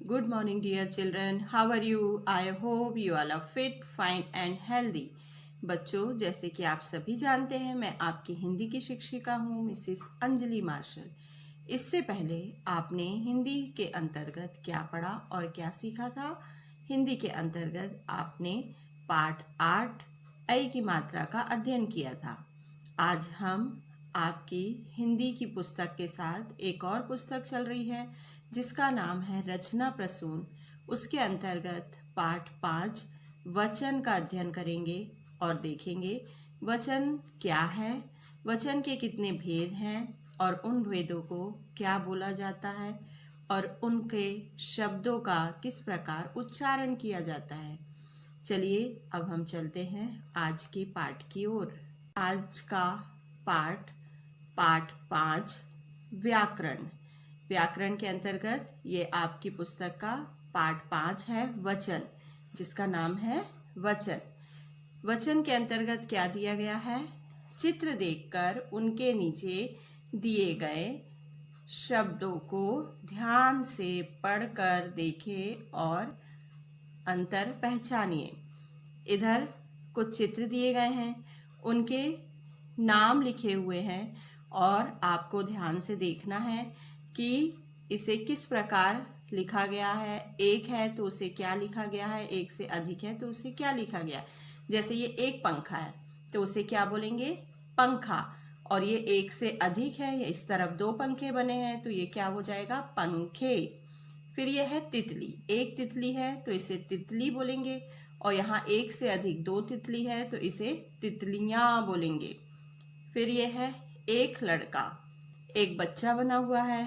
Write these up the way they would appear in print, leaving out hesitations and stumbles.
Good morning, dear children. How are you? I hope you all are fit, fine and healthy. बच्चों, जैसे कि आप सभी जानते हैं, मैं आपकी हिंदी की शिक्षिका हूँ, मिसिस अंजलि मार्शल। इससे पहले आपने हिंदी के अंतर्गत क्या पढ़ा और क्या सीखा था? हिंदी के अंतर्गत आपने पाठ 8 ऐ की मात्रा का अध्ययन किया था। आज हम आपकी हिंदी की पुस्तक के साथ एक और पुस्तक चल रही है जिसका नाम है रचना प्रसून। उसके अंतर्गत पाठ 5 वचन का अध्ययन करेंगे और देखेंगे वचन क्या है, वचन के कितने भेद हैं और उन भेदों को क्या बोला जाता है और उनके शब्दों का किस प्रकार उच्चारण किया जाता है। चलिए अब हम चलते हैं आज के पाठ की ओर। आज का पाठ पाठ 5 व्याकरण। व्याकरण के अंतर्गत ये आपकी पुस्तक का पाठ 5 है वचन, जिसका नाम है वचन। वचन के अंतर्गत क्या दिया गया है? चित्र देखकर उनके नीचे दिए गए शब्दों को ध्यान से पढ़कर देखें और अंतर पहचानिए। इधर कुछ चित्र दिए गए हैं, उनके नाम लिखे हुए हैं और आपको ध्यान से देखना है कि इसे किस प्रकार लिखा गया है। एक है तो उसे क्या लिखा गया है, एक से अधिक है तो उसे क्या लिखा गया। जैसे ये एक पंखा है तो उसे क्या बोलेंगे? पंखा। और ये एक से अधिक है, या इस तरफ 2 पंखे बने हैं तो ये क्या हो जाएगा? पंखे। फिर ये है तितली। एक तितली है तो इसे तितली बोलेंगे, और यहाँ एक से अधिक 2 तितली है तो इसे तितलियाँ बोलेंगे। फिर ये है एक लड़का, एक बच्चा बना हुआ है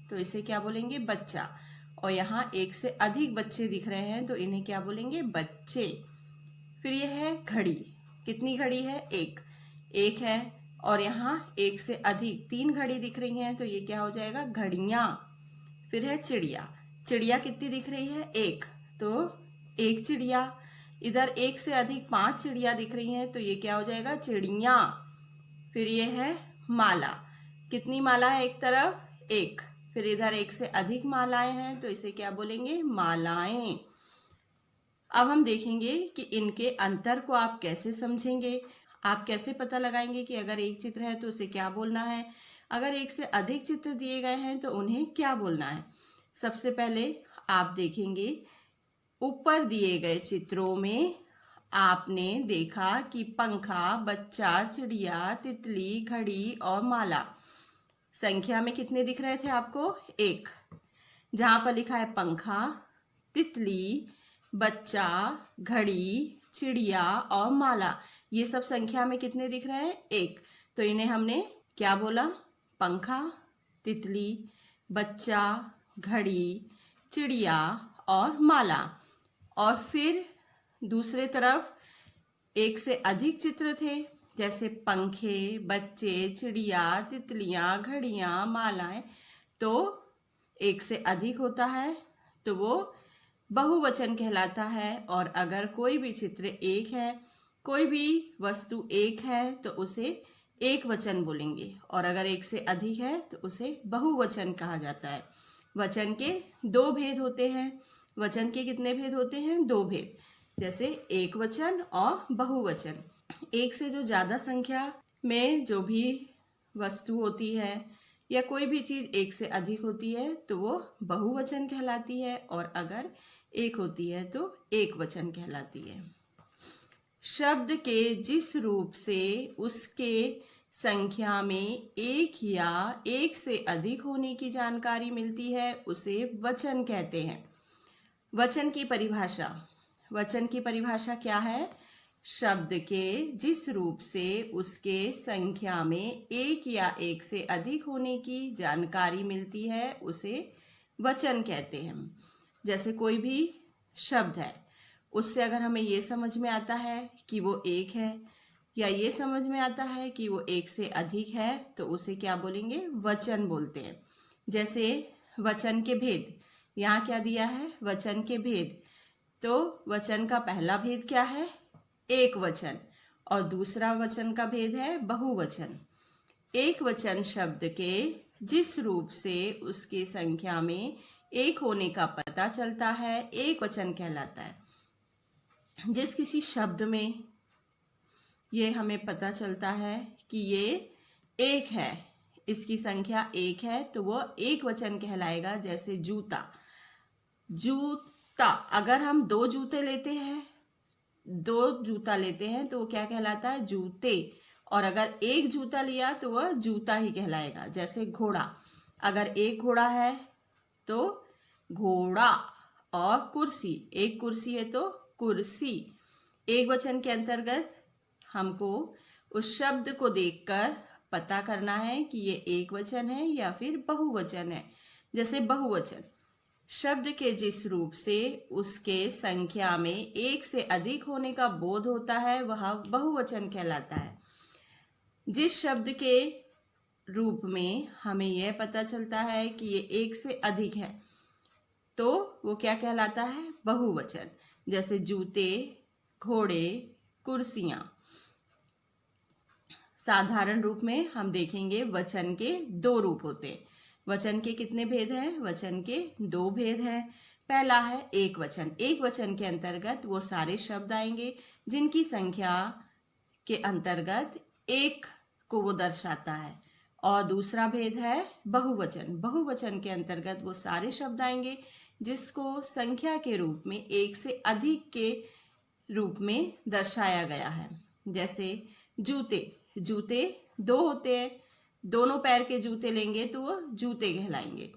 तो इसे क्या बोलेंगे? बच्चा। और यहाँ एक से अधिक बच्चे दिख रहे हैं तो इन्हें क्या बोलेंगे? बच्चे। फिर ये है घड़ी। कितनी घड़ी है? एक है, और यहाँ एक से अधिक 3 घड़ी दिख रही हैं तो ये क्या हो जाएगा? घड़ियाँ। फिर है चिड़िया। चिड़िया कितनी दिख रही है? एक, तो एक चिड़िया। इधर एक से अधिक 5 चिड़िया दिख रही हैं तो ये क्या हो जाएगा? चिड़िया। फिर ये है माला। कितनी माला है एक तरफ? एक। फिर इधर एक से अधिक मालाएं हैं तो इसे क्या बोलेंगे? मालाएं। अब हम देखेंगे कि इनके अंतर को आप कैसे समझेंगे। आप कैसे पता लगाएंगे कि अगर एक चित्र है तो उसे क्या बोलना है, अगर एक से अधिक चित्र दिए गए हैं तो उन्हें क्या बोलना है। सबसे पहले आप देखेंगे ऊपर दिए गए चित्रों में आपने देखा कि पंखा, बच्चा, चिड़िया, तितली, घड़ी और माला संख्या में कितने दिख रहे थे आपको? एक। जहां पर लिखा है पंखा, तितली, बच्चा, घड़ी, चिड़िया और माला, ये सब संख्या में कितने दिख रहे हैं? एक। तो इन्हें हमने क्या बोला? पंखा, तितली, बच्चा, घड़ी, चिड़िया और माला। और फिर दूसरे तरफ एक से अधिक चित्र थे, जैसे पंखे, बच्चे, चिड़िया, तितलियां, घड़ियां, मालाएं, तो एक से अधिक होता है तो वो बहुवचन कहलाता है। और अगर कोई भी चित्र एक है, कोई भी वस्तु एक है तो उसे एक वचन बोलेंगे, और अगर एक से अधिक है तो उसे बहुवचन कहा जाता है। वचन के 2 भेद होते हैं। वचन के कितने भेद होते हैं? 2 भेद, जैसे एक वचन और बहुवचन। एक से जो ज्यादा संख्या में जो भी वस्तु होती है या कोई भी चीज एक से अधिक होती है तो वो बहुवचन कहलाती है, और अगर एक होती है तो एक वचन कहलाती है। शब्द के जिस रूप से उसके संख्या में एक या एक से अधिक होने की जानकारी मिलती है उसे वचन कहते हैं। वचन की परिभाषा। वचन की परिभाषा क्या है? शब्द के जिस रूप से उसके संख्या में एक या एक से अधिक होने की जानकारी मिलती है उसे वचन कहते हैं। जैसे कोई भी शब्द है, उससे अगर हमें ये समझ में आता है कि वो एक है, या ये समझ में आता है कि वो एक से अधिक है, तो उसे क्या बोलेंगे? वचन बोलते हैं। जैसे वचन के भेद, यहाँ क्या दिया है? वचन के भेद। तो वचन का पहला भेद क्या है? एक वचन। और दूसरा वचन का भेद है बहुवचन। एक वचन शब्द के जिस रूप से उसकी संख्या में एक होने का पता चलता है, एक वचन कहलाता है। जिस किसी शब्द में ये हमें पता चलता है कि ये एक है, इसकी संख्या एक है, तो वो एक वचन कहलाएगा। जैसे जूता, जूता, अगर हम दो जूते लेते हैं, दो जूता लेते हैं तो वो क्या कहलाता है? जूते। और अगर एक जूता लिया तो वह जूता ही कहलाएगा। जैसे घोड़ा, अगर एक घोड़ा है तो घोड़ा। और कुर्सी, एक कुर्सी है तो कुर्सी। एक वचन के अंतर्गत हमको उस शब्द को देखकर पता करना है कि ये एक वचन है या फिर बहुवचन है। जैसे बहुवचन, शब्द के जिस रूप से उसके संख्या में एक से अधिक होने का बोध होता है वह बहुवचन कहलाता है। जिस शब्द के रूप में हमें यह पता चलता है कि ये एक से अधिक है तो वो क्या कहलाता है? बहुवचन। जैसे जूते, घोड़े, कुर्सियां। साधारण रूप में हम देखेंगे वचन के दो रूप होते हैं। वचन के कितने भेद हैं? वचन के दो भेद हैं। पहला है एक वचन। एक वचन के अंतर्गत वो सारे शब्द आएंगे जिनकी संख्या के अंतर्गत एक को वो दर्शाता है। और दूसरा भेद है बहुवचन। बहुवचन के अंतर्गत वो सारे शब्द आएंगे जिसको संख्या के रूप में एक से अधिक के रूप में दर्शाया गया है। जैसे जूते, जूते दो होते हैं, दोनों पैर के जूते लेंगे तो वो जूते कहलाएंगे।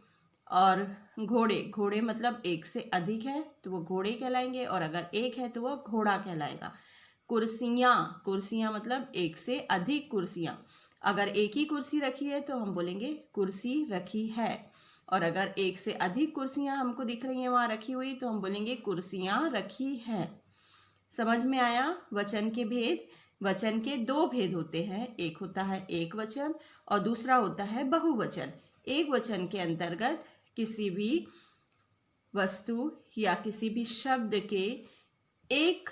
और घोड़े, घोड़े मतलब एक से अधिक है तो वो घोड़े कहलाएंगे, और अगर एक है तो वो घोड़ा कहलाएगा। कुर्सियां, कुर्सियां मतलब एक से अधिक कुर्सियां। अगर एक ही कुर्सी रखी है तो हम बोलेंगे कुर्सी रखी है, और अगर एक से अधिक कुर्सियां हमको दिख रही हैं वहां रखी हुई तो हम बोलेंगे कुर्सियां रखी हैं। समझ में आया वचन के भेद? वचन के दो भेद होते हैं, एक होता है एक वचन और दूसरा होता है बहुवचन। एक वचन के अंतर्गत किसी भी वस्तु या किसी भी शब्द के एक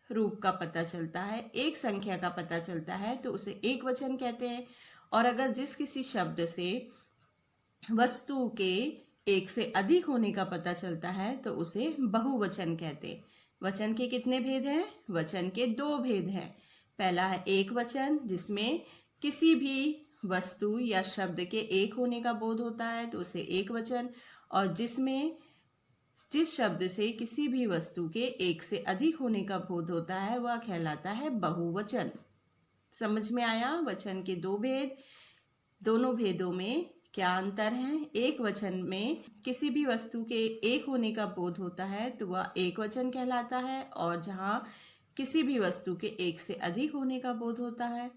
रूप का पता चलता है, एक संख्या का पता चलता है तो उसे एक वचन कहते हैं। और अगर जिस किसी शब्द से वस्तु के एक से अधिक होने का पता चलता है तो उसे बहुवचन कहते हैं। वचन के कितने भेद हैं? वचन के दो भेद हैं। पहला है एक वचन, जिसमें किसी भी वस्तु या शब्द के एक होने का बोध होता है तो उसे एक वचन, और जिस शब्द से किसी भी वस्तु के एक से अधिक होने का बोध होता है वह कहलाता है बहुवचन। समझ में आया वचन के दो भेद? दोनों भेदों में क्या अंतर है? एक वचन में किसी भी वस्तु के एक होने का बोध होता है तो वह एक वचन कहलाता है, और जहाँ किसी भी वस्तु के एक से अधिक होने का बोध होता है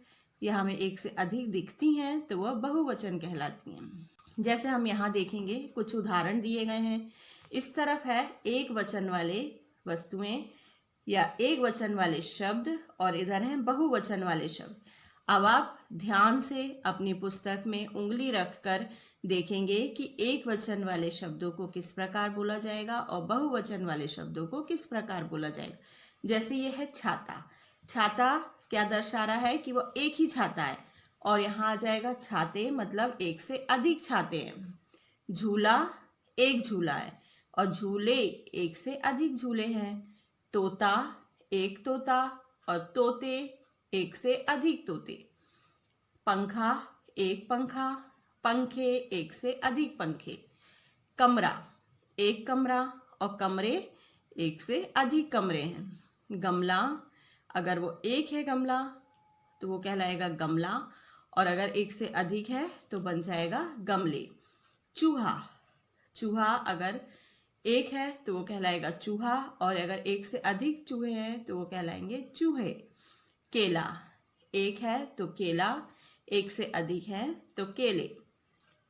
या हमें एक से अधिक दिखती हैं तो वह बहुवचन कहलाती हैं। जैसे हम यहाँ देखेंगे, कुछ उदाहरण दिए गए हैं। इस तरफ है एक वचन वाले वस्तुएं या एक वचन वाले शब्द, और इधर हैं बहुवचन वाले शब्द। अब आप ध्यान से अपनी पुस्तक में उंगली रखकर देखेंगे कि एक वचन वाले शब्दों को किस प्रकार बोला जाएगा और बहुवचन वाले शब्दों को किस प्रकार बोला जाएगा। जैसे ये है छाता। छाता क्या दर्शा रहा है? कि वो एक ही छाता है, और यहाँ आ जाएगा छाते मतलब एक से अधिक छाते हैं। झूला, एक झूला है, और झूले एक से अधिक झूले हैं। तोता, एक तोता, और तोते एक से अधिक तोते। पंखा, एक पंखा, पंखे एक से अधिक पंखे। कमरा, एक कमरा, और कमरे एक से अधिक कमरे हैं। गमला, अगर वो एक है गमला तो वो कहलाएगा गमला, और अगर एक से अधिक है तो बन जाएगा गमले। चूहा, चूहा अगर एक है तो वो कहलाएगा चूहा, और अगर एक से अधिक चूहे हैं तो वो कहलाएंगे चूहे। केला, एक है तो केला, एक से अधिक है तो केले।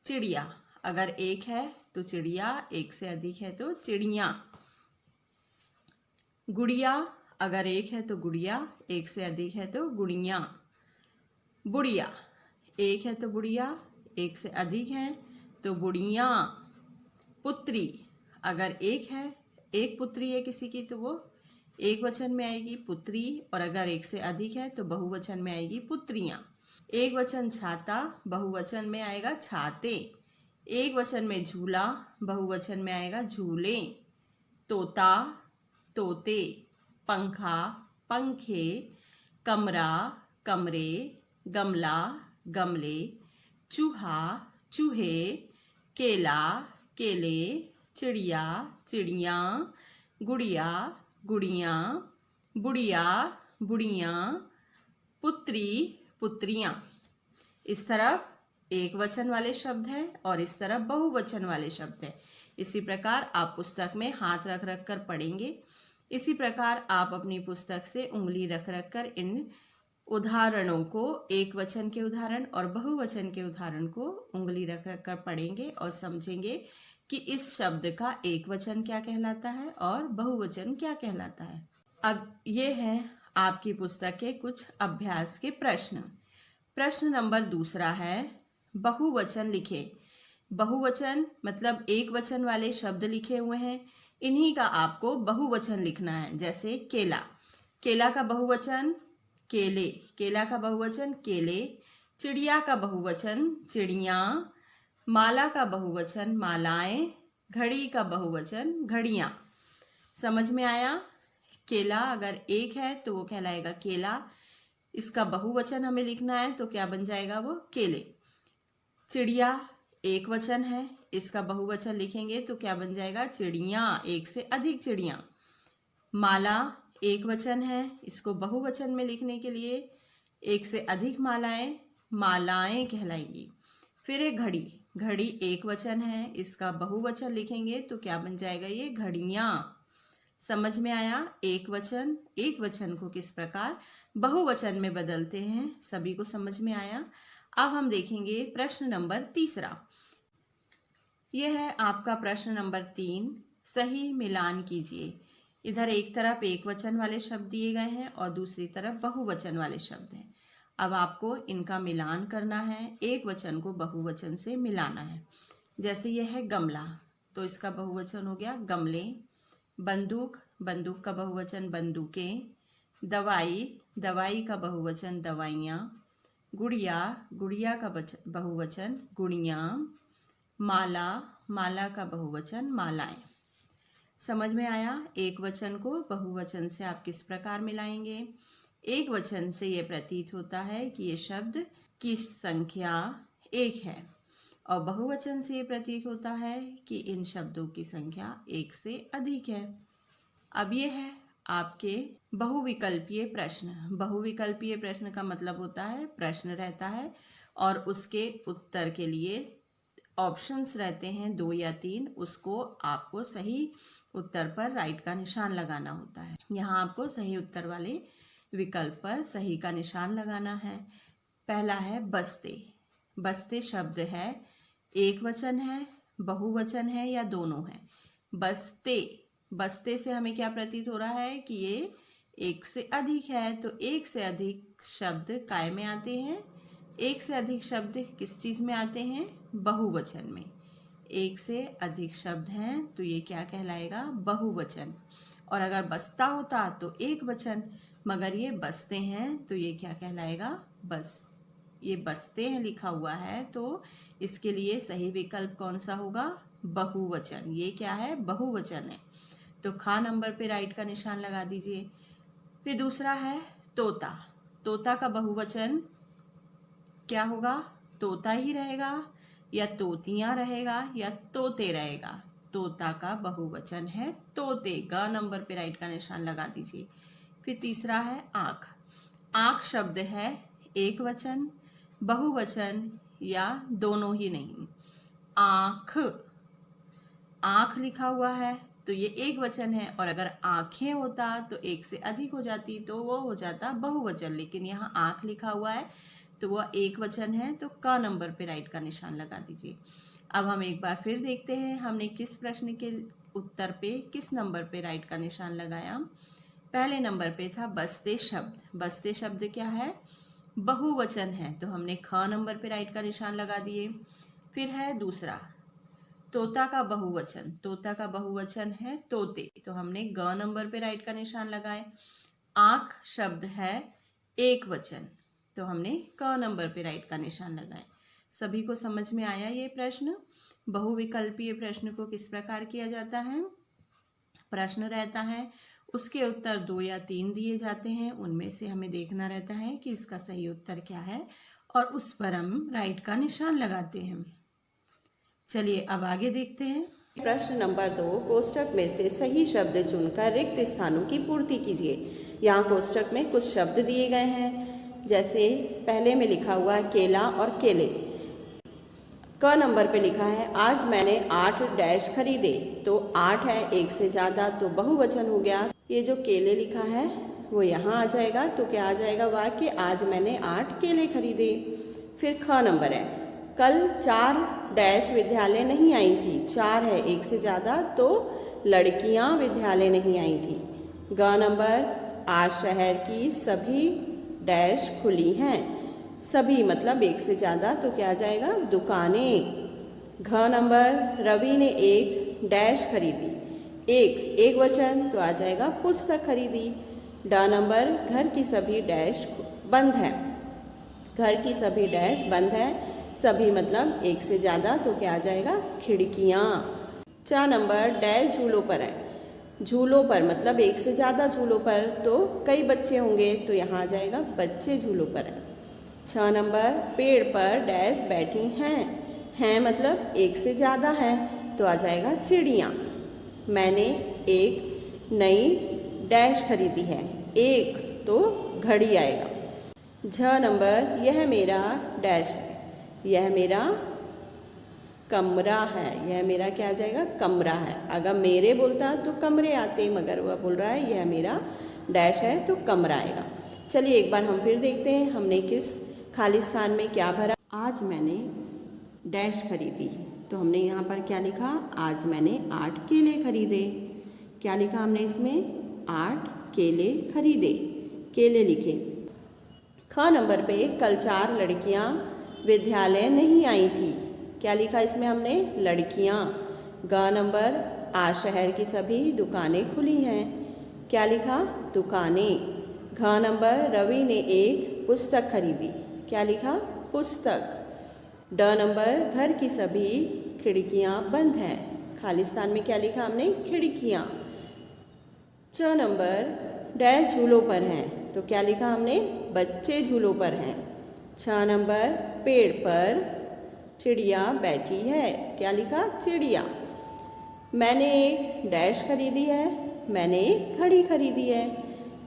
चिड़िया, अगर एक है तो चिड़िया, एक से अधिक है तो चिड़िया। गुड़िया, अगर एक है तो गुड़िया, एक से अधिक है तो गुड़िया। बुढ़िया, एक है तो बुढ़िया, एक से अधिक है तो बुढ़िया। पुत्री, अगर एक है, एक पुत्री है किसी की तो वो एक वचन में आएगी पुत्री, और अगर एक से अधिक है तो बहुवचन में आएगी पुत्रियां। एक वचन छाता, बहुवचन में आएगा छाते। एक वचन में झूला, बहुवचन में आएगा झूले। तोता, तोते। पंखा, पंखे। कमरा, कमरे। गमला, गमले। चूहा, चूहे। केला, केले। चिड़िया, चिड़ियाँ। गुड़िया, गुड़ियाँ। बुढ़िया, बुढ़ियाँ। पुत्री, पुत्रियाँ। इस तरफ एक वचन वाले शब्द हैं और इस तरफ बहुवचन वाले शब्द हैं। इसी प्रकार आप पुस्तक में हाथ रख रख कर पढ़ेंगे। इसी प्रकार आप अपनी पुस्तक से उंगली रख रख कर इन उदाहरणों को, एक वचन के उदाहरण और बहुवचन के उदाहरण को उंगली रख रख कर पढ़ेंगे और समझेंगे कि इस शब्द का एक वचन क्या कहलाता है और बहुवचन क्या कहलाता है। अब ये हैं आपकी पुस्तक के कुछ अभ्यास के प्रश्न। प्रश्न नंबर 2 है, बहुवचन लिखे। बहुवचन मतलब एक वचन वाले शब्द लिखे हुए हैं, इन्हीं का आपको बहुवचन लिखना है। जैसे केला, केला का बहुवचन केले, केला का बहुवचन केले। चिड़िया का बहुवचन चिड़ियाँ। माला का बहुवचन मालाएं। घड़ी का बहुवचन घड़ियाँ। समझ में आया? केला अगर एक है तो वो कहलाएगा केला, इसका बहुवचन हमें लिखना है तो क्या बन जाएगा वो केले। चिड़िया एक वचन है, इसका बहुवचन लिखेंगे तो क्या बन जाएगा चिड़ियाँ, एक से अधिक चिड़ियाँ। माला एक वचन है, इसको बहुवचन में लिखने के लिए एक से अधिक मालाएं मालाएं कहलाएंगी। फिर एक घड़ी, घड़ी एक वचन है, इसका बहुवचन लिखेंगे तो क्या बन जाएगा ये घड़ियाँ। समझ में आया? एक वचन को किस प्रकार बहुवचन में बदलते हैं, सभी को समझ में आया। अब हम देखेंगे प्रश्न नंबर 3। यह है आपका प्रश्न नंबर 3। सही मिलान कीजिए। इधर एक तरफ एक वचन वाले शब्द दिए गए हैं और दूसरी तरफ बहुवचन वाले शब्द हैं। अब आपको इनका मिलान करना है, एक वचन को बहुवचन से मिलाना है। जैसे यह है गमला, तो इसका बहुवचन हो गया गमले। बंदूक, बंदूक का बहुवचन बंदूकें। दवाई, दवाई का बहुवचन दवाइयाँ। गुड़िया, गुड़िया का बहुवचन गुड़ियाँ। माला, माला का बहुवचन मालाएं। समझ में आया? एक वचन को बहुवचन से आप किस प्रकार मिलाएंगे। एक वचन से ये प्रतीत होता है कि ये शब्द की संख्या एक है और बहुवचन से ये प्रतीत होता है कि इन शब्दों की संख्या एक से अधिक है। अब ये है आपके बहुविकल्पीय प्रश्न। बहुविकल्पीय प्रश्न का मतलब होता है प्रश्न रहता है और उसके उत्तर के लिए ऑप्शंस रहते हैं 2 या 3, उसको आपको सही उत्तर पर राइट का निशान लगाना होता है। यहाँ आपको सही उत्तर वाले विकल्प पर सही का निशान लगाना है। पहला है बस्ते। बस्ते शब्द है, एक वचन है, बहुवचन है या दोनों है। बस्ते, बस्ते से हमें क्या प्रतीत हो रहा है कि ये एक से अधिक है, तो एक से अधिक शब्द काय में आते हैं। एक से अधिक शब्द किस चीज़ में आते हैं? बहुवचन में। एक से अधिक शब्द हैं तो ये क्या कहलाएगा? बहुवचन। और अगर बस्ता होता तो एक वचन, मगर ये बस्ते हैं तो ये क्या कहलाएगा? बस। ये बस्ते हैं लिखा हुआ है तो इसके लिए सही विकल्प कौन सा होगा? बहुवचन। ये क्या है? बहुवचन है, तो खा नंबर पे राइट का निशान लगा दीजिए। फिर दूसरा है तोता। तोता का बहुवचन क्या होगा? तोता ही रहेगा या तोतियां रहेगा या तोते रहेगा। तोता का बहुवचन है तोते। ग नंबर पे राइट का निशान लगा दीजिए। फिर तीसरा है आँख। आँख शब्द है एक वचन, बहुवचन या दोनों ही नहीं। आँख, आँख लिखा हुआ है तो ये एक वचन है, और अगर आँखें होता तो एक से अधिक हो जाती तो वो हो जाता बहुवचन, लेकिन यहाँ आँख लिखा हुआ है तो वह एक वचन है, तो क नंबर पे राइट का निशान लगा दीजिए। अब हम एक बार फिर देखते हैं हमने किस प्रश्न के उत्तर पे किस नंबर पे राइट का निशान लगाया। पहले नंबर पे था बस्ते शब्द। बस्ते शब्द क्या है? बहुवचन है, तो हमने ख नंबर पे राइट का निशान लगा दिए। फिर है दूसरा तोता का बहुवचन। तोता का बहुवचन है तोते, तो हमने ग नंबर पे राइट का निशान लगाए। आँख शब्द है एक वचन, तो हमने क नंबर पे राइट का निशान लगाए। सभी को समझ में आया ये प्रश्न? बहुविकल्पीय प्रश्न को किस प्रकार किया जाता है? प्रश्न रहता है, उसके उत्तर 2 या 3 दिए जाते हैं, उनमें से हमें देखना रहता है कि इसका सही उत्तर क्या है और उस पर हम राइट का निशान लगाते हैं। चलिए अब आगे देखते हैं। प्रश्न नंबर 2, कोष्ठक में से सही शब्द चुनकर रिक्त स्थानों की पूर्ति कीजिए। यहाँ कोष्ठक में कुछ शब्द दिए गए हैं, जैसे पहले में लिखा हुआ है केला और केले। क नंबर पे लिखा है आज मैंने 8 डैश खरीदे, तो 8 है, एक से ज़्यादा तो बहुवचन हो गया। ये जो केले लिखा है वो यहाँ आ जाएगा, तो क्या आ जाएगा वाक्य, आज मैंने 8 केले खरीदे। फिर ख नंबर है कल 4 डैश विद्यालय नहीं आई थी, 4 है, एक से ज़्यादा तो लड़कियां विद्यालय नहीं आई थी। ग नंबर आज शहर की सभी डैश खुली हैं, सभी मतलब एक से ज़्यादा तो क्या आ जाएगा, दुकानें। घ नंबर रवि ने एक डैश खरीदी, एक वचन तो आ जाएगा पुस्तक खरीदी। ड नंबर घर की सभी डैश बंद है, घर की सभी डैश बंद है, सभी मतलब एक से ज़्यादा तो क्या आ जाएगा, खिड़कियाँ। च नंबर डैश झूलों पर है, झूलों पर मतलब एक से ज़्यादा झूलों पर तो कई बच्चे होंगे, तो यहाँ आ जाएगा बच्चे झूलों पर है। 6 नंबर पेड़ पर डैश बैठी हैं मतलब एक से ज़्यादा हैं, तो आ जाएगा चिड़ियाँ। मैंने एक नई डैश खरीदी है, एक तो घड़ी आएगा। झ नंबर यह मेरा डैश है, यह मेरा कमरा है, यह मेरा क्या आ जाएगा, कमरा है। अगर मेरे बोलता तो कमरे आते, मगर वह बोल रहा है यह मेरा डैश है तो कमरा आएगा। चलिए एक बार हम फिर देखते हैं हमने किस खाली स्थान में क्या भरा। आज मैंने डैश खरीदी, तो हमने यहाँ पर क्या लिखा, आज मैंने 8 केले खरीदे। क्या लिखा हमने इसमें, 8 केले खरीदे, केले लिखे। ख नंबर पे कल 4 लड़कियाँ विद्यालय नहीं आई थी, क्या लिखा इसमें हमने, लड़कियाँ। ग नंबर आज शहर की सभी दुकानें खुली हैं, क्या लिखा, दुकानें। घ नंबर रवि ने एक पुस्तक खरीदी, क्या लिखा, पुस्तक। ड नंबर घर की सभी खिड़कियाँ बंद हैं, खाली स्थान में क्या लिखा हमने, खिड़कियाँ। च नंबर डैश झूलों पर हैं, तो क्या लिखा हमने, बच्चे झूलों पर हैं। 6 नंबर पेड़ पर चिड़िया बैठी है, क्या लिखा, चिड़िया। मैंने एक डैश खरीदी है, मैंने एक घड़ी खरीदी है।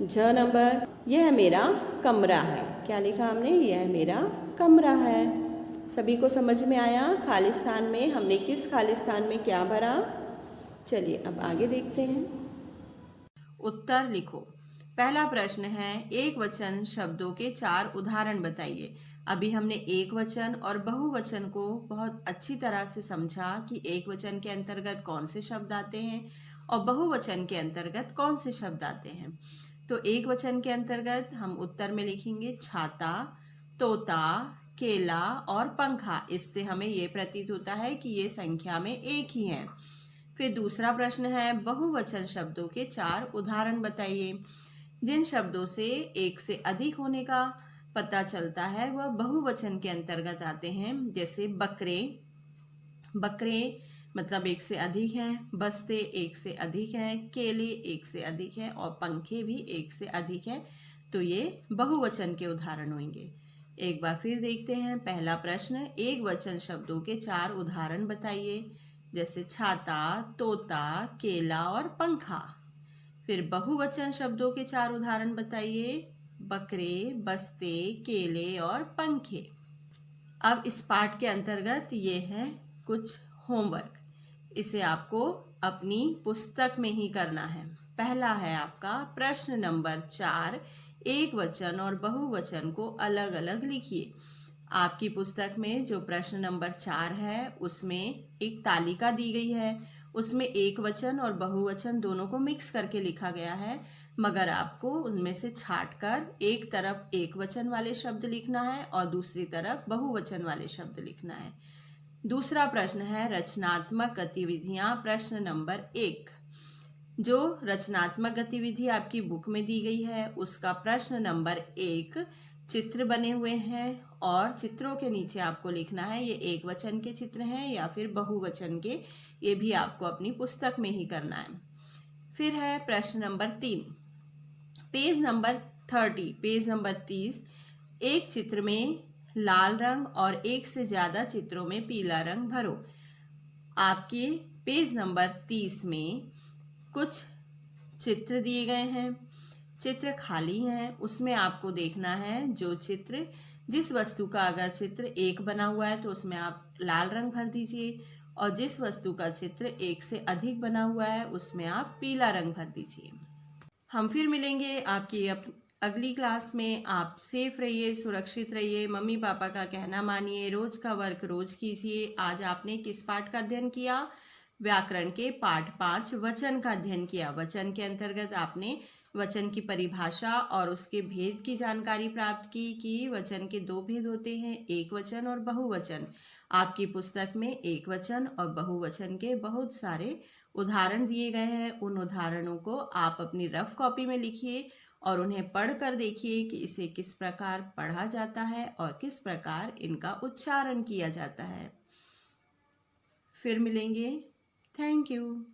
झ नंबर यह मेरा कमरा है, क्या लिखा हमने, यह मेरा कमरा है। सभी को समझ में आया खाली स्थान में हमने किस खाली स्थान में क्या भरा। चलिए अब आगे देखते हैं। उत्तर लिखो। पहला प्रश्न है, एक वचन शब्दों के 4 उदाहरण बताइए। अभी हमने एक वचन और बहुवचन को बहुत अच्छी तरह से समझा कि एक वचन के अंतर्गत कौन से शब्द आते हैं और बहुवचन के अंतर्गत कौन से शब्द आते हैं। तो एक वचन के अंतर्गत हम उत्तर में लिखेंगे छाता, तोता, केला और पंखा। इससे हमें ये प्रतीत होता है कि ये संख्या में एक ही है। फिर दूसरा प्रश्न है, बहुवचन शब्दों के 4 उदाहरण बताइए। जिन शब्दों से एक से अधिक होने का पता चलता है वह बहुवचन के अंतर्गत आते हैं, जैसे बकरे, बकरे मतलब एक से अधिक हैं, बस्ते एक से अधिक हैं, केले एक से अधिक हैं और पंखे भी एक से अधिक हैं, तो ये बहुवचन के उदाहरण होंगे। एक बार फिर देखते हैं। पहला प्रश्न, एक वचन शब्दों के 4 उदाहरण बताइए, जैसे छाता, तोता, केला और पंखा। फिर बहुवचन शब्दों के 4 उदाहरण बताइए, बकरे, बस्ते, केले और पंखे। अब इस पाठ के अंतर्गत ये है कुछ होमवर्क, इसे आपको अपनी पुस्तक में ही करना है। पहला है आपका प्रश्न नंबर 4, एक वचन और बहुवचन को अलग अलग लिखिए। आपकी पुस्तक में जो प्रश्न नंबर 4 है उसमें एक तालिका दी गई है, उसमें एक वचन और बहुवचन दोनों को मिक्स करके लिखा गया है, मगर आपको उनमें से छांटकर एक तरफ एक वचन वाले शब्द लिखना है और दूसरी तरफ बहुवचन वाले शब्द लिखना है। दूसरा प्रश्न है रचनात्मक गतिविधियां, प्रश्न नंबर 1। जो रचनात्मक गतिविधि आपकी बुक में दी गई है उसका प्रश्न नंबर 1, चित्र बने हुए हैं और चित्रों के नीचे आपको लिखना है ये एक वचन के चित्र हैं या फिर बहुवचन के, ये भी आपको अपनी पुस्तक में ही करना है। फिर है प्रश्न number 3, page number 30, page number 30, एक चित्र में लाल रंग और एक से ज़्यादा चित्रों में पीला रंग भरो। आपके पेज नंबर 30 में कुछ चित्र दिए गए हैं, चित्र खाली हैं, उसमें आपको देखना है जो चित्र, जिस वस्तु का अगर चित्र एक बना हुआ है तो उसमें आप लाल रंग भर दीजिए, और जिस वस्तु का चित्र एक से अधिक बना हुआ है उसमें आप पीला रंग भर दीजिए। हम फिर मिलेंगे आपकी अगली क्लास में। आप सेफ रहिए, सुरक्षित रहिए, मम्मी पापा का कहना मानिए, रोज का वर्क रोज कीजिए। आज आपने किस पाठ का अध्ययन किया? व्याकरण के पाठ 5 वचन का अध्ययन किया। वचन के अंतर्गत आपने वचन की परिभाषा और उसके भेद की जानकारी प्राप्त की कि वचन के 2 भेद होते हैं, एक वचन और बहुवचन। आपकी पुस्तक में एक वचन और बहुवचन के बहुत सारे उदाहरण दिए गए हैं। उन उदाहरणों को आप अपनी रफ कॉपी में लिखिए और उन्हें पढ़ कर देखिए कि इसे किस प्रकार पढ़ा जाता है और किस प्रकार इनका उच्चारण किया जाता है। फिर मिलेंगे। Thank you.